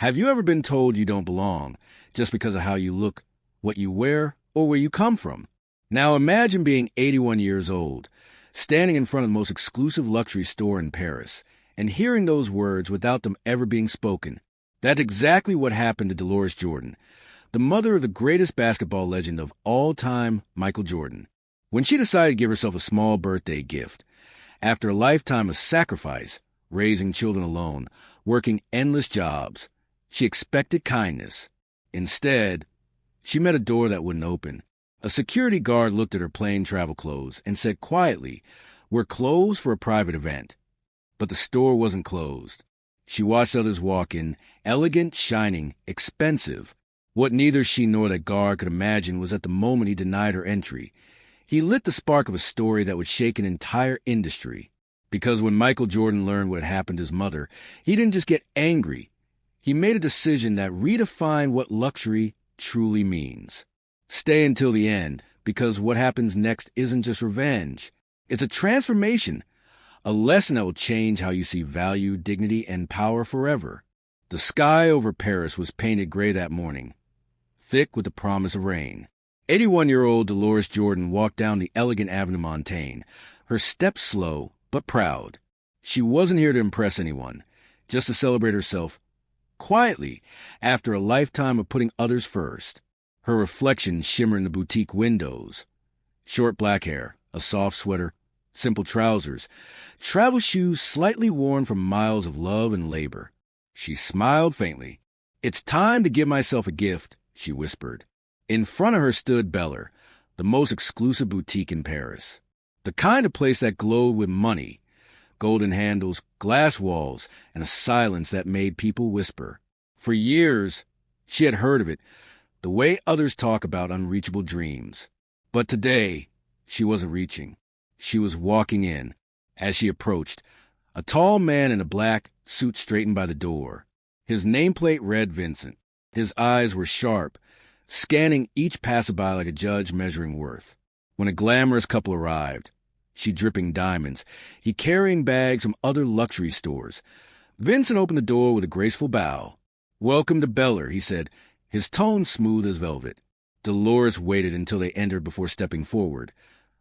Have you ever been told you don't belong just because of how you look, what you wear, or where you come from? Now imagine being 81 years old, standing in front of the most exclusive luxury store in Paris, and hearing those words without them ever being spoken. That's exactly what happened to Dolores Jordan, the mother of the greatest basketball legend of all time, Michael Jordan. When she decided to give herself a small birthday gift, after a lifetime of sacrifice, raising children alone, working endless jobs, she expected kindness. Instead, she met a door that wouldn't open. A security guard looked at her plain travel clothes and said quietly, "We're closed for a private event." But the store wasn't closed. She watched others walk in, elegant, shining, expensive. What neither she nor that guard could imagine was at the moment he denied her entry, he lit the spark of a story that would shake an entire industry. Because when Michael Jordan learned what had happened to his mother, he didn't just get angry. He made a decision that redefined what luxury truly means. Stay until the end, because what happens next isn't just revenge. It's a transformation, a lesson that will change how you see value, dignity, and power forever. The sky over Paris was painted gray that morning, thick with the promise of rain. 81-year-old Dolores Jordan walked down the elegant Avenue Montaigne, her steps slow but proud. She wasn't here to impress anyone, just to celebrate herself quietly after a lifetime of putting others first. Her reflection shimmered in the boutique windows. Short black hair, a soft sweater, simple trousers, travel shoes slightly worn from miles of love and labor. She smiled faintly. "It's time to give myself a gift," she whispered. In front of her stood Beller, the most exclusive boutique in Paris. The kind of place that glowed with money, golden handles, glass walls, and a silence that made people whisper. For years, she had heard of it, the way others talk about unreachable dreams. But today, she wasn't reaching. She was walking in. As she approached, a tall man in a black suit straightened by the door. His nameplate read Vincent. His eyes were sharp, scanning each passerby like a judge measuring worth. When a glamorous couple arrived, she dripping diamonds, he carrying bags from other luxury stores, Vincent opened the door with a graceful bow. "Welcome to Beller," he said, his tone smooth as velvet. Dolores waited until they entered before stepping forward,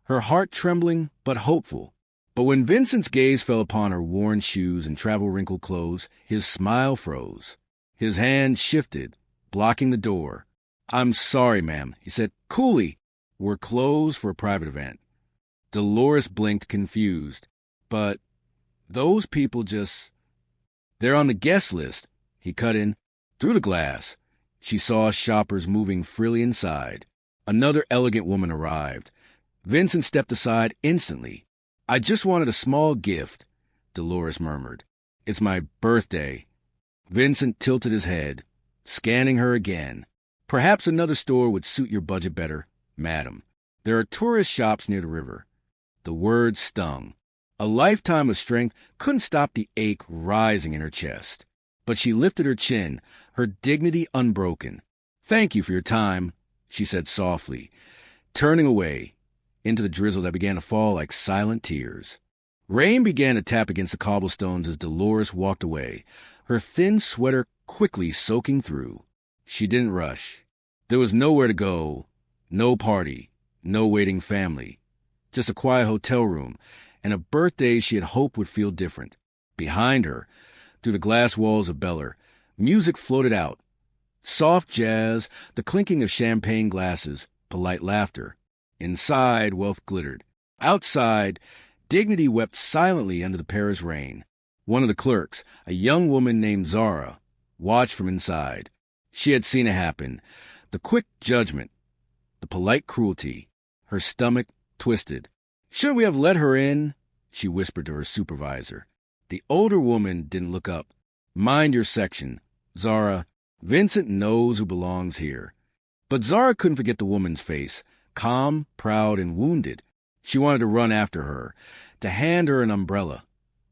her heart trembling but hopeful. But when Vincent's gaze fell upon her worn shoes and travel-wrinkled clothes, his smile froze. His hand shifted, blocking the door. "I'm sorry, ma'am," he said coolly. "We're closed for a private event." Dolores blinked, confused. "But those people just... they're on the guest list," he cut in. Through the glass, she saw shoppers moving freely inside. Another elegant woman arrived. Vincent stepped aside instantly. "I just wanted a small gift," Dolores murmured. "It's my birthday." Vincent tilted his head, scanning her again. "Perhaps another store would suit your budget better, madam. There are tourist shops near the river." The words stung. A lifetime of strength couldn't stop the ache rising in her chest. But she lifted her chin, her dignity unbroken. "Thank you for your time," she said softly, turning away into the drizzle that began to fall like silent tears. Rain began to tap against the cobblestones as Dolores walked away, her thin sweater quickly soaking through. She didn't rush. There was nowhere to go, no party, no waiting family, just a quiet hotel room and a birthday she had hoped would feel different. Behind her, through the glass walls of Beller, music floated out. Soft jazz, the clinking of champagne glasses, polite laughter. Inside, wealth glittered. Outside, dignity wept silently under the Paris rain. One of the clerks, a young woman named Zara, watched from inside. She had seen it happen. The quick judgment, the polite cruelty. Her stomach twisted. "Shouldn't we have let her in?" she whispered to her supervisor. The older woman didn't look up. "Mind your section, Zara. Vincent knows who belongs here." But Zara couldn't forget the woman's face, calm, proud, and wounded. She wanted to run after her, to hand her an umbrella,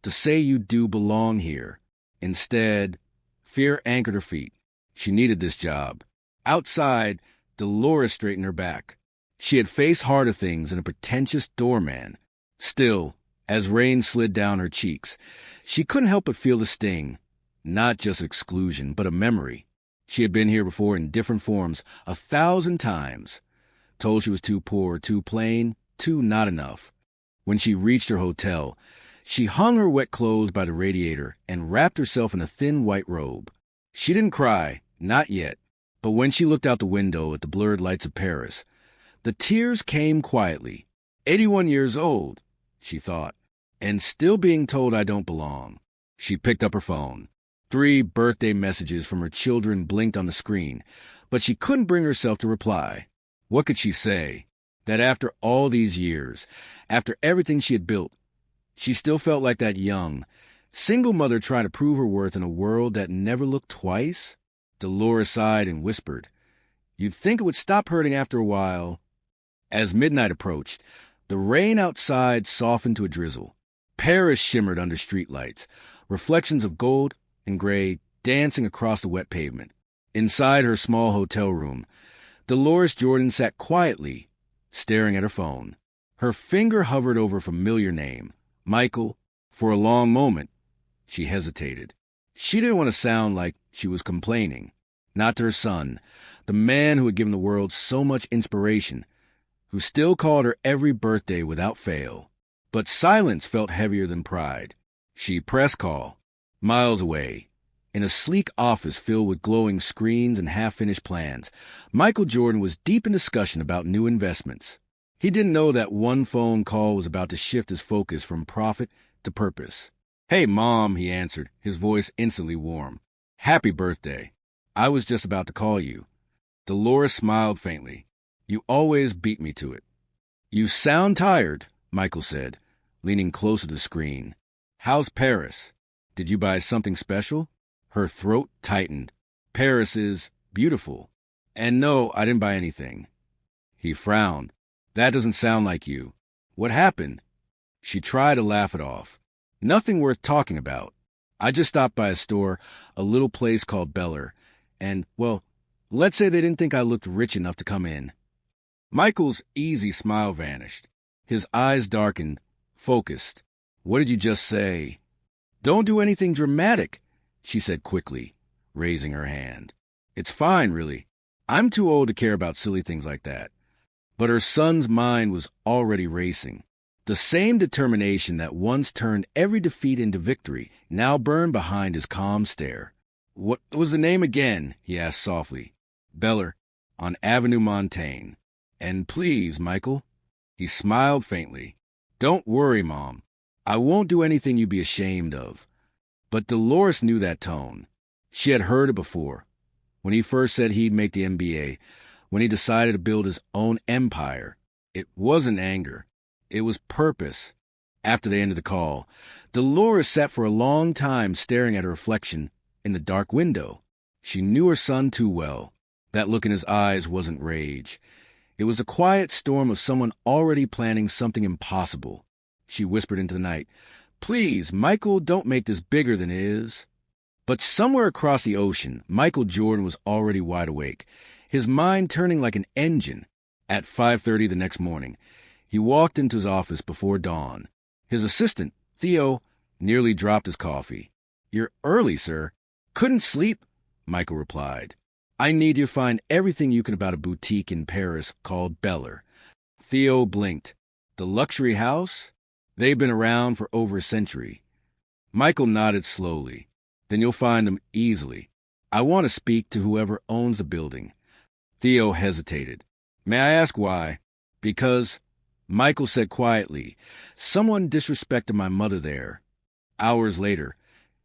to say you do belong here. Instead, fear anchored her feet. She needed this job. Outside, Dolores straightened her back. She had faced harder things than a pretentious doorman. Still, as rain slid down her cheeks, she couldn't help but feel the sting. Not just exclusion, but a memory. She had been here before in different forms 1,000 times. Told she was too poor, too plain, too not enough. When she reached her hotel, she hung her wet clothes by the radiator and wrapped herself in a thin white robe. She didn't cry, not yet, but when she looked out the window at the blurred lights of Paris, the tears came quietly. 81 years old, she thought, and still being told I don't belong. She picked up her phone. 3 birthday messages from her children blinked on the screen, but she couldn't bring herself to reply. What could she say? That after all these years, after everything she had built, she still felt like that young, single mother trying to prove her worth in a world that never looked twice? Dolores sighed and whispered, "You'd think it would stop hurting after a while." As midnight approached, the rain outside softened to a drizzle. Paris shimmered under streetlights, reflections of gold and gray dancing across the wet pavement. Inside her small hotel room, Dolores Jordan sat quietly, staring at her phone. Her finger hovered over a familiar name, Michael. For a long moment, she hesitated. She didn't want to sound like she was complaining. Not to her son, the man who had given the world so much inspiration, who still called her every birthday without fail. But silence felt heavier than pride. She pressed call. Miles away, in a sleek office filled with glowing screens and half-finished plans, Michael Jordan was deep in discussion about new investments. He didn't know that one phone call was about to shift his focus from profit to purpose. "Hey, Mom," he answered, his voice instantly warm. "Happy birthday. I was just about to call you." Dolores smiled faintly. "You always beat me to it." "You sound tired," Michael said, leaning closer to the screen. "How's Paris? Did you buy something special?" Her throat tightened. "Paris is beautiful. And no, I didn't buy anything." He frowned. "That doesn't sound like you. What happened?" She tried to laugh it off. "Nothing worth talking about. I just stopped by a store, a little place called Beller, and, well, let's say they didn't think I looked rich enough to come in." Michael's easy smile vanished. His eyes darkened, focused. "What did you just say?" "Don't do anything dramatic," she said quickly, raising her hand. "It's fine, really. I'm too old to care about silly things like that." But her son's mind was already racing. The same determination that once turned every defeat into victory now burned behind his calm stare. "What was the name again?" he asked softly. "Beller, on Avenue Montaigne. And please, Michael." He smiled faintly. "Don't worry, Mom. I won't do anything you'd be ashamed of." But Dolores knew that tone. She had heard it before. When he first said he'd make the NBA, when he decided to build his own empire, it wasn't anger. It was purpose. After they ended the call, Dolores sat for a long time staring at her reflection in the dark window. She knew her son too well. That look in his eyes wasn't rage. It was a quiet storm of someone already planning something impossible. She whispered into the night, "Please, Michael, don't make this bigger than it is." But somewhere across the ocean, Michael Jordan was already wide awake, his mind turning like an engine. At 5:30 the next morning, he walked into his office before dawn. His assistant, Theo, nearly dropped his coffee. "You're early, sir." "Couldn't sleep," Michael replied. "I need you to find everything you can about a boutique in Paris called Beller." Theo blinked. "The luxury house? They've been around for over a century." Michael nodded slowly. "Then you'll find them easily. I want to speak to whoever owns the building." Theo hesitated. "May I ask why?" "Because," Michael said quietly, "someone disrespected my mother there." Hours later,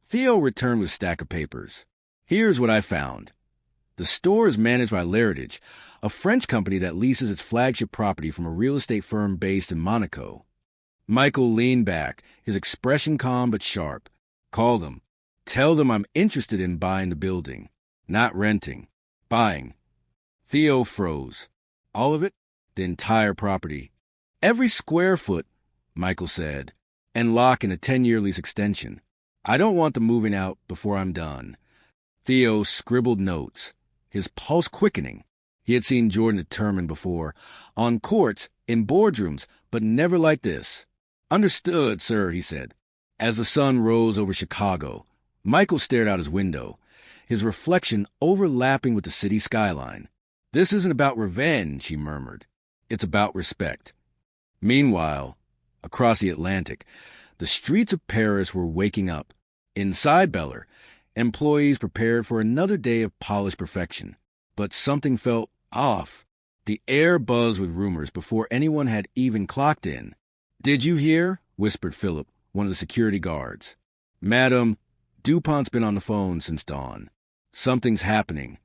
Theo returned with a stack of papers. "Here's what I found. The store is managed by L'Heritage, a French company that leases its flagship property from a real estate firm based in Monaco." Michael leaned back, his expression calm but sharp. "Call them. Tell them I'm interested in buying the building. Not renting. Buying." Theo froze. "All of it?" "The entire property." "Every square foot," Michael said, "and lock in a 10-year lease extension. I don't want them moving out before I'm done." Theo scribbled notes, his pulse quickening. He had seen Jordan determined before, on courts, in boardrooms, but never like this. "Understood, sir," he said. As the sun rose over Chicago, Michael stared out his window, his reflection overlapping with the city skyline. "This isn't about revenge," he murmured. "It's about respect." Meanwhile, across the Atlantic, the streets of Paris were waking up. Inside Beller, employees prepared for another day of polished perfection. But something felt off. The air buzzed with rumors before anyone had even clocked in. "Did you hear?" whispered Philip, one of the security guards. "Madam, DuPont's been on the phone since dawn. Something's happening."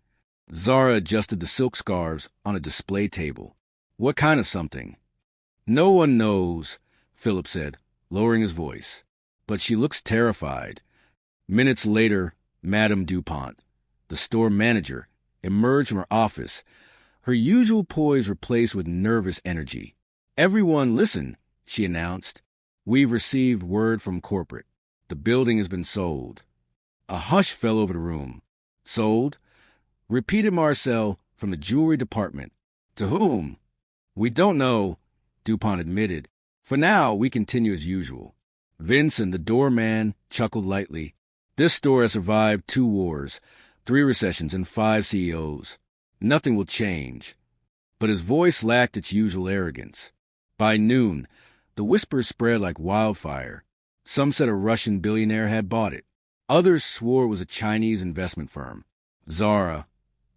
Zara adjusted the silk scarves on a display table. "What kind of something?" "No one knows," Philip said, lowering his voice. "But she looks terrified." Minutes later, Madame DuPont, the store manager, emerged from her office, her usual poise replaced with nervous energy. "Everyone listen," she announced. "We've received word from corporate. The building has been sold." A hush fell over the room. "Sold?" repeated Marcel from the jewelry department. "To whom?" "We don't know," DuPont admitted. "For now, we continue as usual." Vincent, the doorman, chuckled lightly. "This store has survived 2 wars, 3 recessions, and 5 CEOs. Nothing will change." But his voice lacked its usual arrogance. By noon, the whispers spread like wildfire. Some said a Russian billionaire had bought it. Others swore it was a Chinese investment firm. Zara,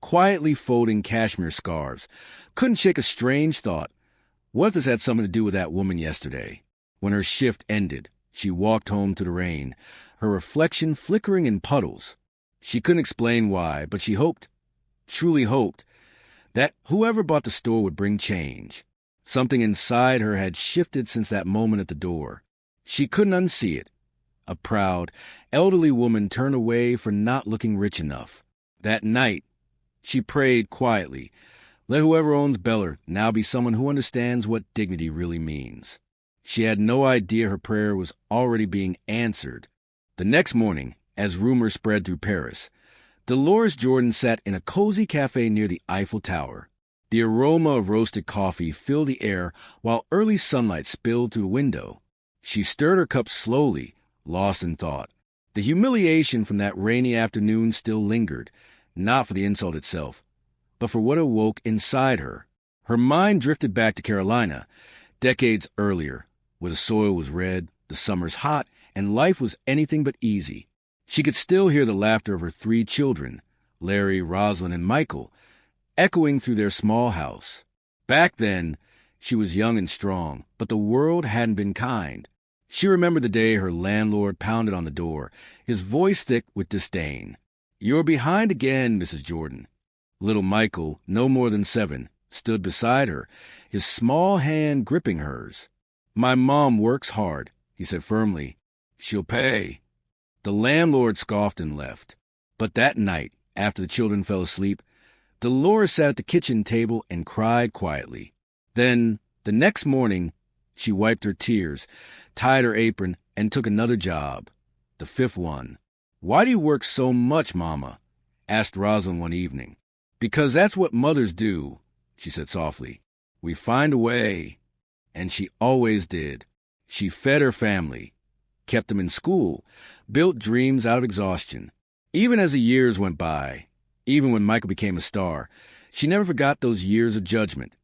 quietly folding cashmere scarves, couldn't shake a strange thought. What if this had something to do with that woman yesterday? When her shift ended, she walked home to the rain, her reflection flickering in puddles. She couldn't explain why, but she hoped, truly hoped, that whoever bought the store would bring change. Something inside her had shifted since that moment at the door. She couldn't unsee it. A proud, elderly woman turned away for not looking rich enough. That night, she prayed quietly, "Let whoever owns Beller now be someone who understands what dignity really means." She had no idea her prayer was already being answered. The next morning, as rumors spread through Paris, Dolores Jordan sat in a cozy cafe near the Eiffel Tower. The aroma of roasted coffee filled the air while early sunlight spilled through the window. She stirred her cup slowly, lost in thought. The humiliation from that rainy afternoon still lingered, not for the insult itself, but for what awoke inside her. Her mind drifted back to Carolina, decades earlier, where the soil was red, the summers hot, and life was anything but easy. She could still hear the laughter of her 3 children, Larry, Rosalind, and Michael, echoing through their small house. Back then, she was young and strong, but the world hadn't been kind. She remembered the day her landlord pounded on the door, his voice thick with disdain. "You're behind again, Mrs. Jordan." Little Michael, no more than 7, stood beside her, his small hand gripping hers. "My mom works hard," he said firmly. "She'll pay." The landlord scoffed and left. But that night, after the children fell asleep, Dolores sat at the kitchen table and cried quietly. Then, the next morning, she wiped her tears, tied her apron, and took another job, the 5th one. "Why do you work so much, Mama?" asked Rosalind one evening. "Because that's what mothers do," she said softly. "We find a way." And she always did. She fed her family, kept them in school, built dreams out of exhaustion. Even as the years went by, even when Michael became a star, she never forgot those years of judgment.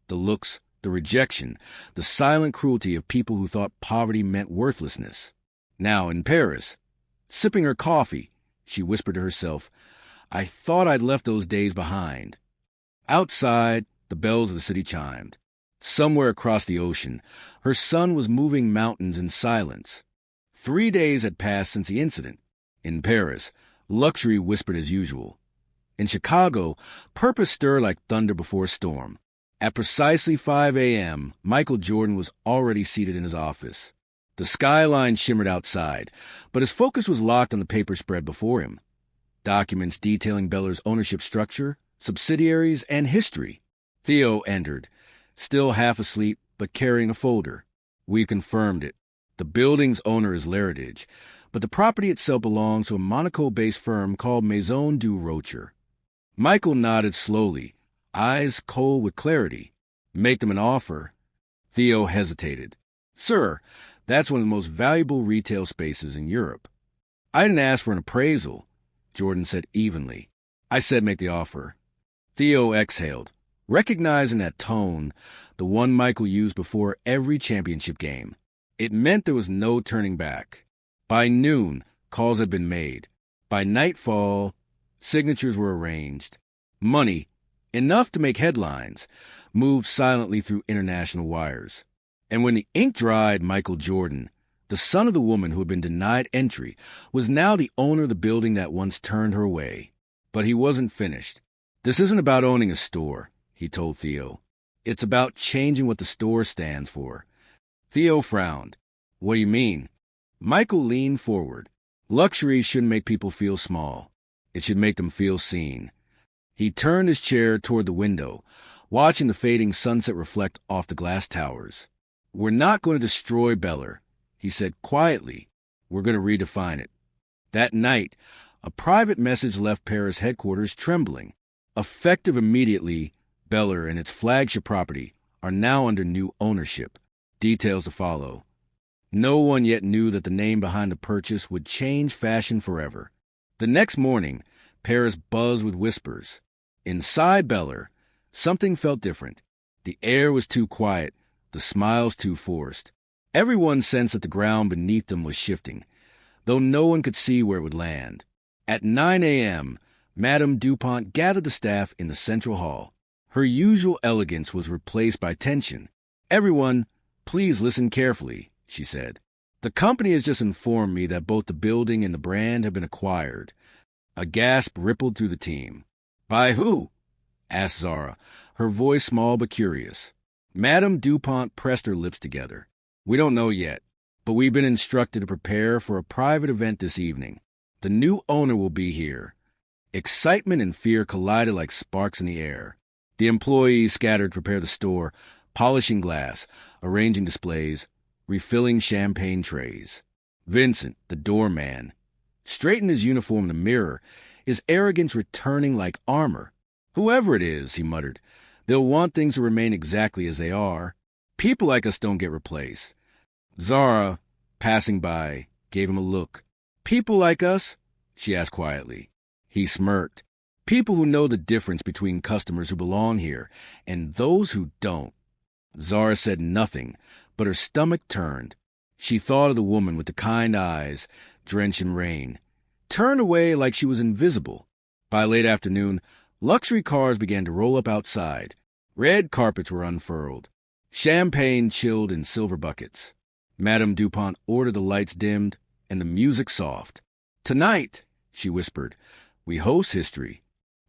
The looks, the rejection, the silent cruelty of people who thought poverty meant worthlessness. Now, in Paris, sipping her coffee, she whispered to herself, "I thought I'd left those days behind." Outside, the bells of the city chimed. Somewhere across the ocean, her son was moving mountains in silence. 3 days had passed since the incident. In Paris, luxury whispered as usual. In Chicago, purpose stirred like thunder before a storm. At precisely 5 a.m., Michael Jordan was already seated in his office. The skyline shimmered outside, but his focus was locked on the paper spread before him. Documents detailing Beller's ownership structure, subsidiaries, and history. Theo entered, still half asleep, but carrying a folder. "We confirmed it. The building's owner is Leritage, but the property itself belongs to a Monaco-based firm called Maison du Rocher." Michael nodded slowly, eyes cold with clarity. "Make them an offer." Theo hesitated. "Sir, that's one of the most valuable retail spaces in Europe." I didn't ask for an appraisal, Jordan said evenly. I said make the offer. Theo exhaled, recognizing that tone, the one Michael used before every championship game. It meant there was no turning back. By noon, calls had been made. By nightfall, signatures were arranged. Money, enough to make headlines, moved silently through international wires. And when the ink dried, Michael Jordan, the son of the woman who had been denied entry, was now the owner of the building that once turned her away. But he wasn't finished. This isn't about owning a store, he told Theo. It's about changing what the store stands for. Theo frowned. What do you mean? Michael leaned forward. Luxury shouldn't make people feel small. It should make them feel seen. He turned his chair toward the window, watching the fading sunset reflect off the glass towers. We're not going to destroy Beller, he said quietly. We're going to redefine it. That night, a private message left Paris headquarters trembling. Effective immediately, Beller and its flagship property are now under new ownership. Details to follow. No one yet knew that the name behind the purchase would change fashion forever. The next morning, Paris buzzed with whispers. Inside Beller, something felt different. The air was too quiet, the smiles too forced. Everyone sensed that the ground beneath them was shifting, though no one could see where it would land. At 9 a.m., Madame Dupont gathered the staff in the central hall. Her usual elegance was replaced by tension. Everyone, please listen carefully, she said. The company has just informed me that both the building and the brand have been acquired. A gasp rippled through the team. By who? Asked Zara, her voice small but curious. Madame Dupont pressed her lips together. We don't know yet, but we've been instructed to prepare for a private event this evening. The new owner will be here. Excitement and fear collided like sparks in the air. The employees scattered to prepare the store, polishing glass, arranging displays, refilling champagne trays. Vincent, the doorman, straightened his uniform in the mirror, his arrogance returning like armor. Whoever it is, he muttered, they'll want things to remain exactly as they are. People like us don't get replaced. Zara, passing by, gave him a look. People like us? She asked quietly. He smirked. People who know the difference between customers who belong here and those who don't. Zara said nothing, but her stomach turned. She thought of the woman with the kind eyes, drenched in rain, turned away like she was invisible. By late afternoon, luxury cars began to roll up outside. Red carpets were unfurled. Champagne chilled in silver buckets. Madame Dupont ordered the lights dimmed and the music soft. Tonight, she whispered, we host history.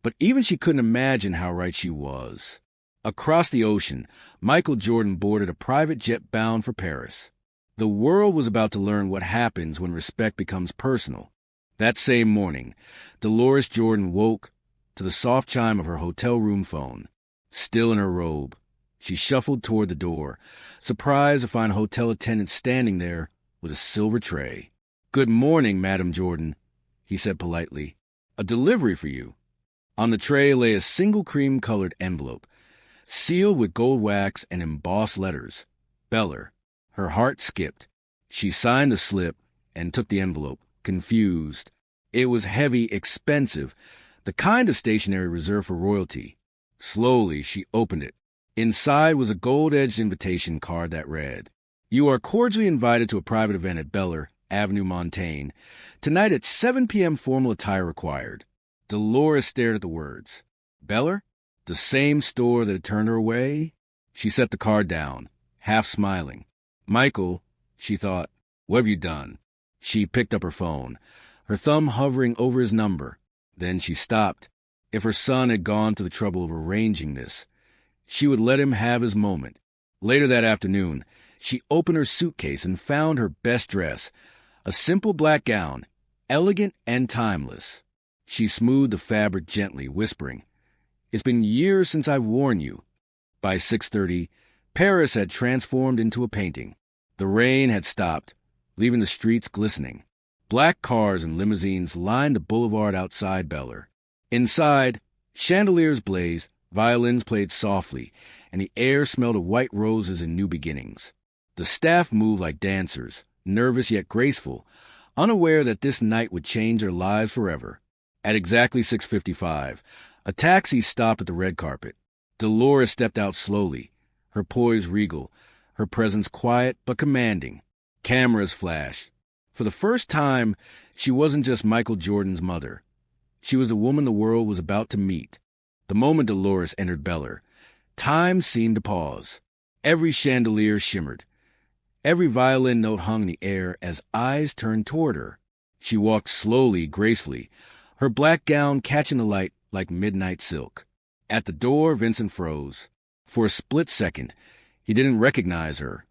But even she couldn't imagine how right she was. Across the ocean, Michael Jordan boarded a private jet bound for Paris. The world was about to learn what happens when respect becomes personal. That same morning, Dolores Jordan woke to the soft chime of her hotel room phone. Still in her robe, she shuffled toward the door, surprised to find a hotel attendant standing there with a silver tray. Good morning, Madame Jordan, he said politely. A delivery for you. On the tray lay a single cream-colored envelope, sealed with gold wax and embossed letters. Beller. Her heart skipped. She signed the slip and took the envelope, confused. It was heavy, expensive, the kind of stationery reserved for royalty. Slowly, she opened it. Inside was a gold-edged invitation card that read, You are cordially invited to a private event at Beller, Avenue Montaigne. Tonight at 7 p.m. formal attire required. Dolores stared at the words. Beller? The same store that had turned her away? She set the card down, half smiling. Michael, she thought, what have you done? She picked up her phone, her thumb hovering over his number. Then she stopped. If her son had gone to the trouble of arranging this, she would let him have his moment. Later that afternoon, she opened her suitcase and found her best dress, a simple black gown, elegant and timeless. She smoothed the fabric gently, whispering, It's been years since I've worn you. By 6:30, Paris had transformed into a painting. The rain had stopped, leaving the streets glistening. Black cars and limousines lined the boulevard outside Beller. Inside, chandeliers blazed, violins played softly, and the air smelled of white roses and new beginnings. The staff moved like dancers, nervous yet graceful, unaware that this night would change their lives forever. At exactly 6:55, a taxi stopped at the red carpet. Dolores stepped out slowly, her poise regal, her presence quiet but commanding. Cameras flashed. For the first time, she wasn't just Michael Jordan's mother. She was the woman the world was about to meet. The moment Dolores entered Beller, time seemed to pause. Every chandelier shimmered. Every violin note hung in the air as eyes turned toward her. She walked slowly, gracefully, her black gown catching the light like midnight silk. At the door, Vincent froze. For a split second, he didn't recognize her.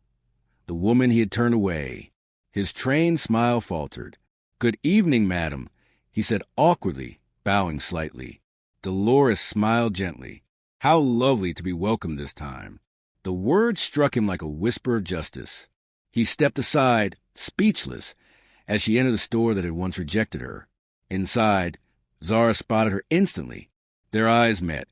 The woman he had turned away. His trained smile faltered. "Good evening, madam," he said awkwardly, bowing slightly. Dolores smiled gently. How lovely to be welcomed this time. The words struck him like a whisper of justice. He stepped aside, speechless, as she entered the store that had once rejected her. Inside, Zara spotted her instantly. Their eyes met,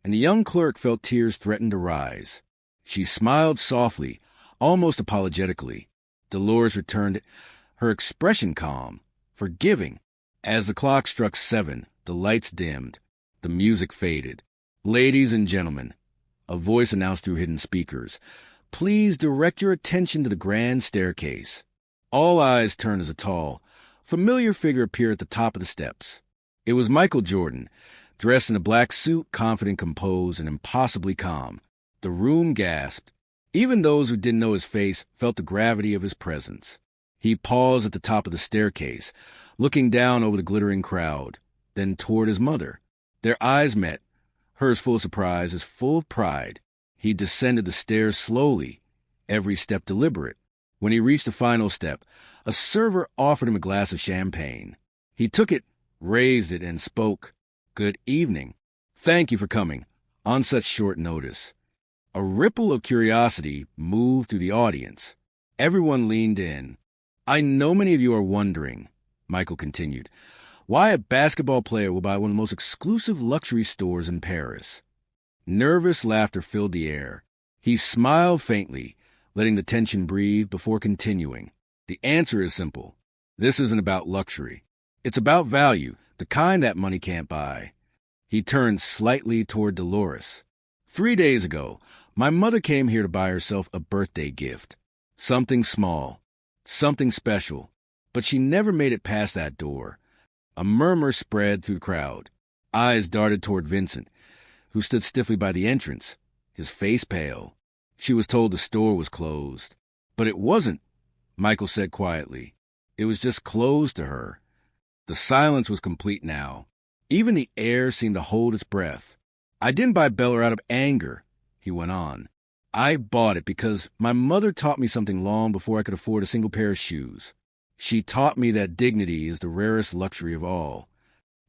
and the young clerk felt tears threaten to rise. She smiled softly, almost apologetically. Dolores returned it, her expression calm, forgiving. As the clock struck 7, the lights dimmed. The music faded. "Ladies and gentlemen," a voice announced through hidden speakers, "please direct your attention to the grand staircase." All eyes turned as a tall, familiar figure appeared at the top of the steps. It was Michael Jordan, dressed in a black suit, confident, composed, and impossibly calm. The room gasped. Even those who didn't know his face felt the gravity of his presence. He paused at the top of the staircase, looking down over the glittering crowd, then toward his mother. Their eyes met, hers full of surprise, his full of pride. He descended the stairs slowly, every step deliberate. When he reached the final step, a server offered him a glass of champagne. He took it, raised it, and spoke, "Good evening. Thank you for coming on such short notice." A ripple of curiosity moved through the audience. Everyone leaned in. "I know many of you are wondering," Michael continued, "why a basketball player will buy one of the most exclusive luxury stores in Paris." Nervous laughter filled the air. He smiled faintly, letting the tension breathe before continuing. "The answer is simple. This isn't about luxury. It's about value, the kind that money can't buy." He turned slightly toward Dolores. 3 days ago, my mother came here to buy herself a birthday gift. Something small, something special, but she never made it past that door. A murmur spread through the crowd. Eyes darted toward Vincent, who stood stiffly by the entrance, his face pale. She was told the store was closed. But it wasn't, Michael said quietly. It was just closed to her. The silence was complete now. Even the air seemed to hold its breath. "I didn't buy Beller out of anger," he went on. "I bought it because my mother taught me something long before I could afford a single pair of shoes. She taught me that dignity is the rarest luxury of all."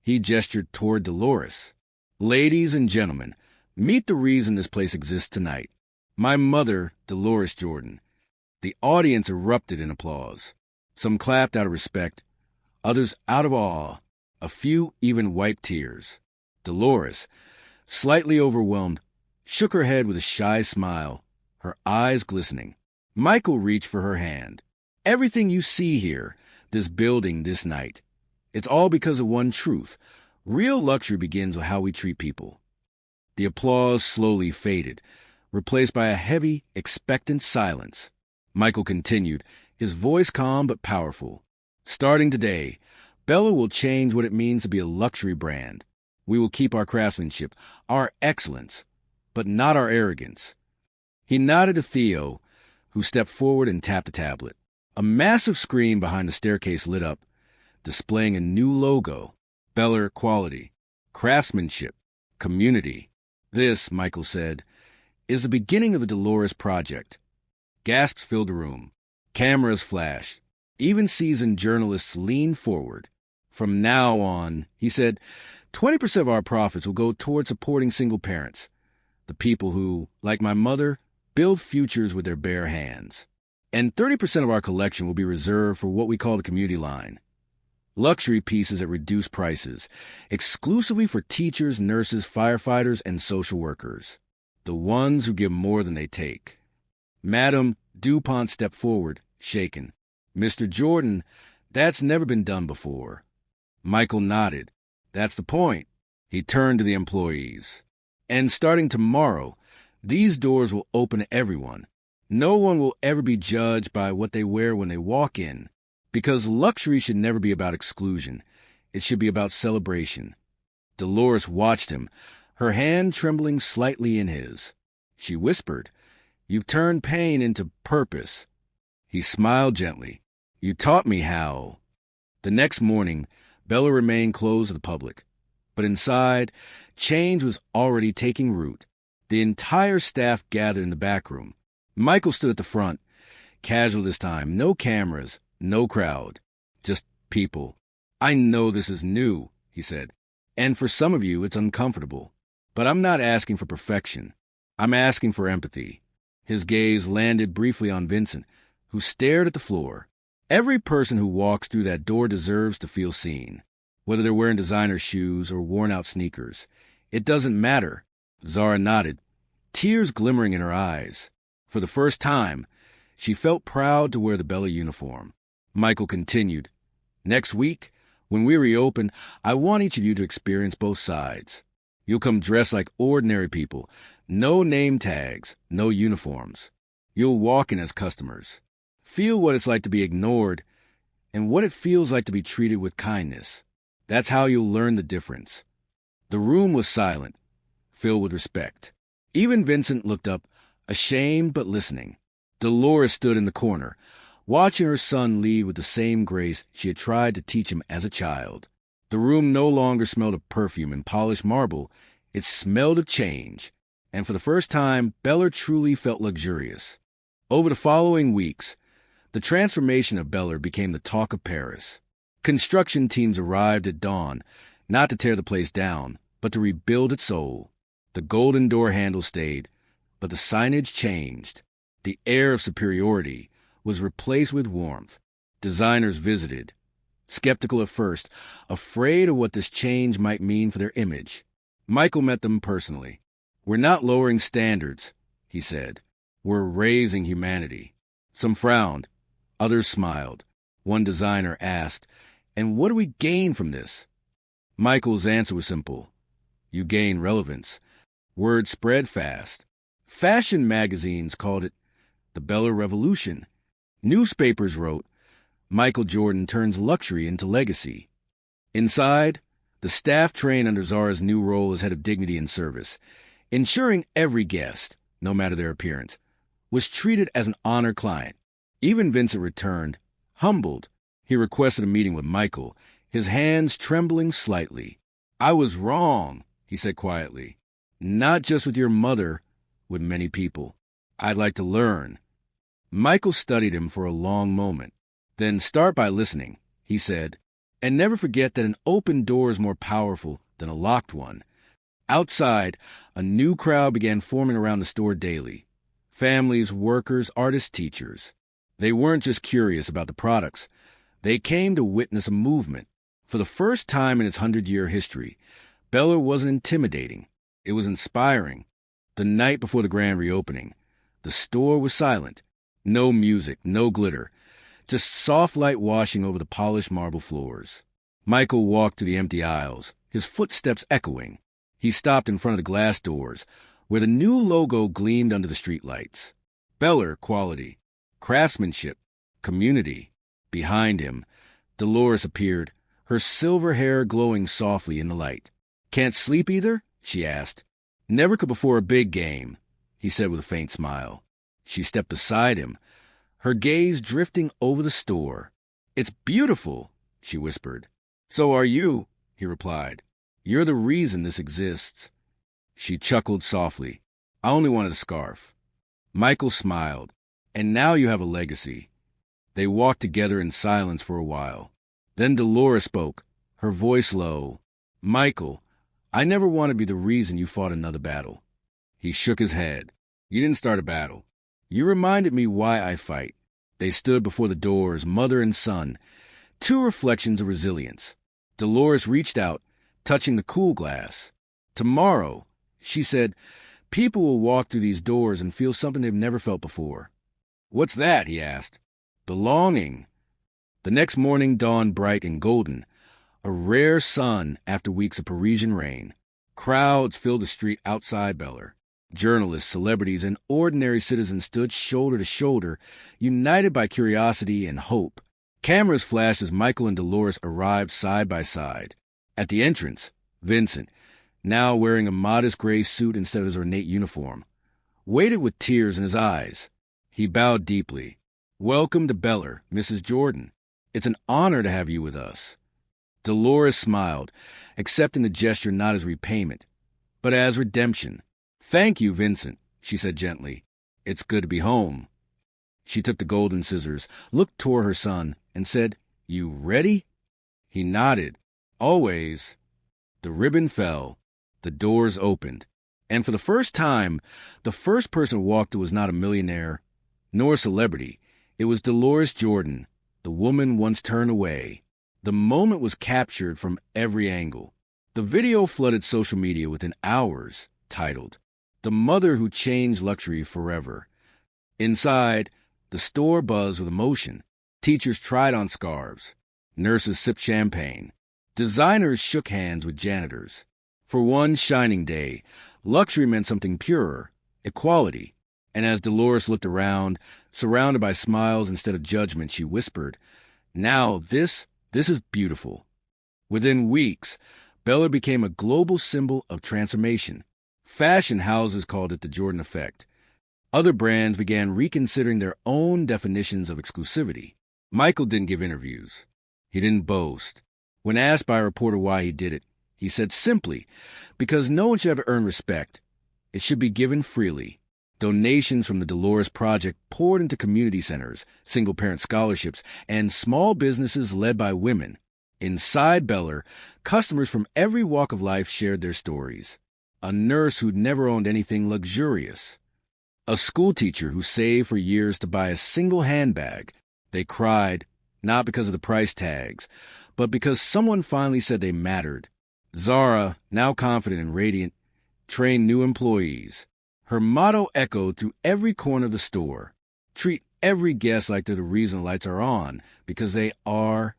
He gestured toward Dolores. "Ladies and gentlemen, meet the reason this place exists tonight. My mother, Dolores Jordan." The audience erupted in applause. Some clapped out of respect, others out of awe. A few even wiped tears. Dolores, slightly overwhelmed, shook her head with a shy smile, her eyes glistening. Michael reached for her hand. "Everything you see here, this building, this night, it's all because of one truth. Real luxury begins with how we treat people." The applause slowly faded, replaced by a heavy, expectant silence. Michael continued, his voice calm but powerful. "Starting today, Bella will change what it means to be a luxury brand. We will keep our craftsmanship, our excellence, but not our arrogance." He nodded to Theo, who stepped forward and tapped a tablet. A massive screen behind the staircase lit up, displaying a new logo: Beller Quality, Craftsmanship, Community. "This," Michael said, "is the beginning of the Dolores project." Gasps filled the room. Cameras flashed. Even seasoned journalists leaned forward. "From now on," he said, 20% of our profits will go toward supporting single parents, the people who, like my mother, build futures with their bare hands. And 30% of our collection will be reserved for what we call the community line. Luxury pieces at reduced prices, exclusively for teachers, nurses, firefighters, and social workers. The ones who give more than they take." Madame Dupont stepped forward, shaken. "Mr. Jordan, That's never been done before. Michael nodded. That's the point. He turned to the employees. And starting tomorrow, these doors will open to everyone. No one will ever be judged by what they wear when they walk in, because luxury should never be about exclusion. It should be about celebration. Dolores watched him, her hand trembling slightly in his. She whispered, "You've turned pain into purpose." He smiled gently. "You taught me how." The next morning, Bella remained closed to the public. But inside, change was already taking root. The entire staff gathered in the back room. Michael stood at the front, casual this time, no cameras, no crowd, just people. "I know this is new," he said, "and for some of you it's uncomfortable. But I'm not asking for perfection. I'm asking for empathy." His gaze landed briefly on Vincent, who stared at the floor. Every person who walks through that door deserves to feel seen. Whether they're wearing designer shoes or worn-out sneakers, it doesn't matter. Zara nodded, tears glimmering in her eyes. For the first time, she felt proud to wear the Bella uniform. Michael continued, "Next week, when we reopen, I want each of you to experience both sides. You'll come dressed like ordinary people, no name tags, no uniforms. You'll walk in as customers. Feel what it's like to be ignored and what it feels like to be treated with kindness. That's how you'll learn the difference." The room was silent, filled with respect. Even Vincent looked up, ashamed but listening. Dolores stood in the corner, watching her son lead with the same grace she had tried to teach him as a child. The room no longer smelled of perfume and polished marble. It smelled of change, and for the first time, Bella truly felt luxurious. Over the following weeks, the transformation of Bella became the talk of Paris. Construction teams arrived at dawn, not to tear the place down, but to rebuild its soul. The golden door handle stayed, but the signage changed. The air of superiority was replaced with warmth. Designers visited, skeptical at first, afraid of what this change might mean for their image. Michael met them personally. "We're not lowering standards," he said. "We're raising humanity." Some frowned, others smiled. One designer asked, "And what do we gain from this?" Michael's answer was simple. "You gain relevance." Word spread fast. Fashion magazines called it the Bella Revolution. Newspapers wrote, "Michael Jordan turns luxury into legacy." Inside, the staff trained under Zara's new role as head of dignity and service, ensuring every guest, no matter their appearance, was treated as an honored client. Even Vincent returned, humbled. He requested a meeting with Michael, his hands trembling slightly. "I was wrong," he said quietly. "Not just with your mother, with many people. I'd like to learn." Michael studied him for a long moment. "Then start by listening," he said, "and never forget that an open door is more powerful than a locked one." Outside, a new crowd began forming around the store daily. Families, workers, artists, teachers. They weren't just curious about the products. They came to witness a movement. For the first time in its 100-year history, Bella wasn't intimidating. It was inspiring. The night before the grand reopening, the store was silent. No music, no glitter, just soft light washing over the polished marble floors. Michael walked to the empty aisles, his footsteps echoing. He stopped in front of the glass doors, where the new logo gleamed under the streetlights. Bella quality, craftsmanship, community. Behind him, Dolores appeared, her silver hair glowing softly in the light. "Can't sleep either?" she asked. "Never could before a big game," he said with a faint smile. She stepped beside him, her gaze drifting over the store. "It's beautiful," she whispered. "So are you," he replied. "You're the reason this exists." She chuckled softly. "I only wanted a scarf." Michael smiled. "And now you have a legacy." They walked together in silence for a while. Then Dolores spoke, her voice low. "Michael, I never want to be the reason you fought another battle." He shook his head. "You didn't start a battle. You reminded me why I fight." They stood before the doors, mother and son, two reflections of resilience. Dolores reached out, touching the cool glass. "Tomorrow," she said, "people will walk through these doors and feel something they've never felt before." "What's that?" he asked. "Belonging." The next morning dawned bright and golden, a rare sun after weeks of Parisian rain. Crowds filled the street outside Beller. Journalists, celebrities, and ordinary citizens stood shoulder to shoulder, united by curiosity and hope. Cameras flashed as Michael and Dolores arrived side by side. At the entrance, Vincent, now wearing a modest gray suit instead of his ornate uniform, waited with tears in his eyes. He bowed deeply. "Welcome to Beller, Mrs. Jordan. It's an honor to have you with us." Dolores smiled, accepting the gesture not as repayment, but as redemption. "Thank you, Vincent," she said gently. "It's good to be home." She took the golden scissors, looked toward her son, and said, "You ready?" He nodded. "Always." The ribbon fell. The doors opened. And for the first time, the first person who walked was not a millionaire, nor a celebrity. It was Dolores Jordan, the woman once turned away. The moment was captured from every angle. The video flooded social media within hours, titled, "The Mother Who Changed Luxury Forever." Inside, the store buzzed with emotion. Teachers tried on scarves. Nurses sipped champagne. Designers shook hands with janitors. For one shining day, luxury meant something purer, equality. And as Dolores looked around, surrounded by smiles instead of judgment, she whispered, "Now this is beautiful." Within weeks, Beller became a global symbol of transformation. Fashion houses called it the Jordan Effect. Other brands began reconsidering their own definitions of exclusivity. Michael didn't give interviews. He didn't boast. When asked by a reporter why he did it, he said simply, because no one should ever earn respect. It should be given freely. Donations from the Dolores Project poured into community centers, single-parent scholarships, and small businesses led by women. Inside Beller, customers from every walk of life shared their stories. A nurse who'd never owned anything luxurious. A schoolteacher who saved for years to buy a single handbag. They cried, not because of the price tags, but because someone finally said they mattered. Zara, now confident and radiant, trained new employees. Her motto echoed through every corner of the store. Treat every guest like they're the reason the lights are on, because they are.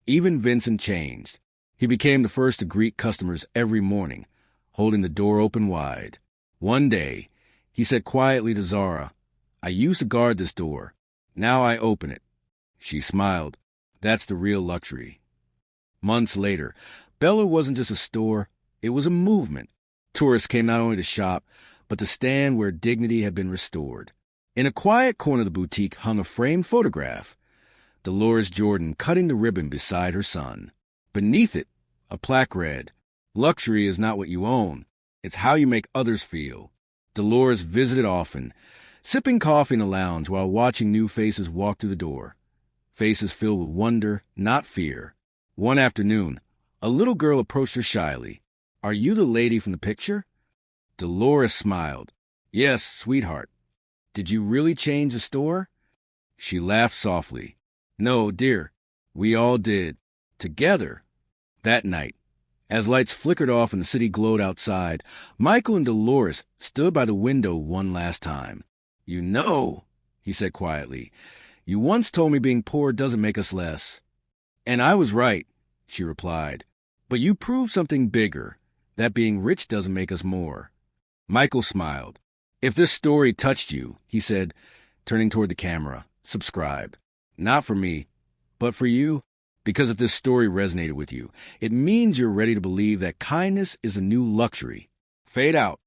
Even Vincent changed. He became the first to greet customers every morning, holding the door open wide. One day, he said quietly to Zara, "I used to guard this door. Now I open it." She smiled. That's the real luxury. Months later, Beller wasn't just a store, it was a movement. Tourists came not only to shop, but to stand where dignity had been restored. In a quiet corner of the boutique hung a framed photograph. Dolores Jordan cutting the ribbon beside her son. Beneath it, a plaque read, "Luxury is not what you own, it's how you make others feel." Dolores visited often, sipping coffee in the lounge while watching new faces walk through the door. Faces filled with wonder, not fear. One afternoon, a little girl approached her shyly. "Are you the lady from the picture?" Dolores smiled. "Yes, sweetheart." "Did you really change the store?" She laughed softly. "No, dear, we all did. Together." That night, as lights flickered off and the city glowed outside, Michael and Dolores stood by the window one last time. "You know," he said quietly, "you once told me being poor doesn't make us less." "And I was right," she replied. "But you proved something bigger, that being rich doesn't make us more." Michael smiled. "If this story touched you," he said, turning toward the camera, "subscribe. Not for me, but for you. Because if this story resonated with you, it means you're ready to believe that kindness is a new luxury." Fade out.